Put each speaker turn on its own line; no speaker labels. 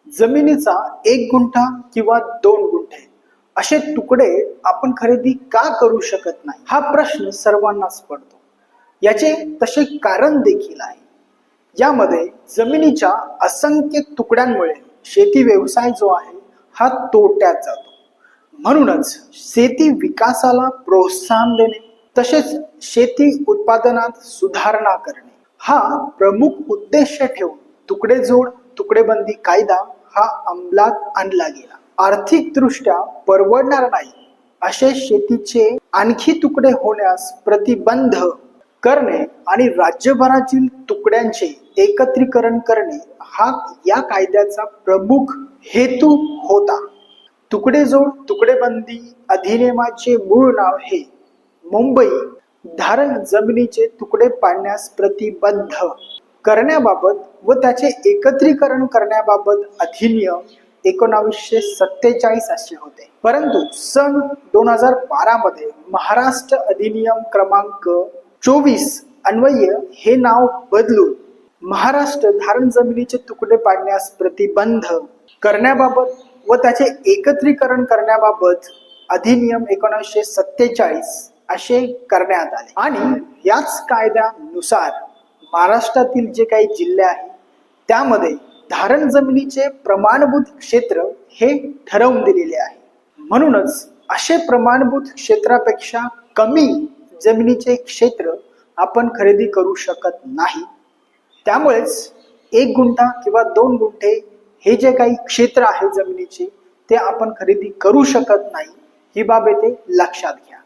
जमिनीचा 1 गुंठा किंवा 2 गुंठे असे तुकडे आपण खरेदी का करू शकत नाही, हा प्रश्न सर्वांनाच पडतो. याचे तसे कारण देखील आहे. यामध्ये जमिनीच्या असंख्य तुकड्यांमुळे शेती व्यवसाय जो आहे हा तोट्यात जातो. म्हणूनच शेती विकासाला प्रोत्साहन देणे तसेच शेती उत्पादनात सुधारणा करणे हा प्रमुख उद्देश ठेवून तुकडेजोड तुकडेबंदी कायदा हा अंमलात आणला गेला. आर्थिक दृष्ट्या परवडणार नाही असे शेतीचे आणखी तुकडे होण्यास प्रतिबंध करणे आणि राज्यभरातील तुकड्यांचे एकत्रीकरण करणे हा या कायद्याचा प्रमुख हेतू होता. तुकडेजोड तुकडेबंदी अधिनियमाचे मूळ नाव हे मुंबई धारण जमिनीचे तुकडे पाडण्यास प्रतिबंध करण्याबाबत व त्याचे एकत्रीकरण करण्याबाबत अधिनियम 1947 असे होते. परंतु सन 2012 मध्ये महाराष्ट्र अधिनियम क्रमांक 24 अन्वये हे नाव बदलून महाराष्ट्र धारण जमिनीचे तुकडे पाडण्यास प्रतिबंध करण्याबाबत व त्याचे एकत्रीकरण करण्याबाबत अधिनियम 1947 असे करण्यात आले. आणि याच कायद्यानुसार महाराष्ट्रातील जे काही जिल्हे आहेत त्यामध्ये धारण जमिनीचे प्रमाणभूत क्षेत्र हे ठरवून दिलेले आहे. म्हणूनच असे प्रमाणभूत क्षेत्रापेक्षा कमी जमिनीचे क्षेत्र आपण खरेदी करू शकत नाही. त्यामुळेच 1 गुंठा किंवा 2 गुंठे हे जे काही क्षेत्र आहे जमिनीचे ते आपण खरेदी करू शकत नाही. ही बाब येथे लक्षात घ्या.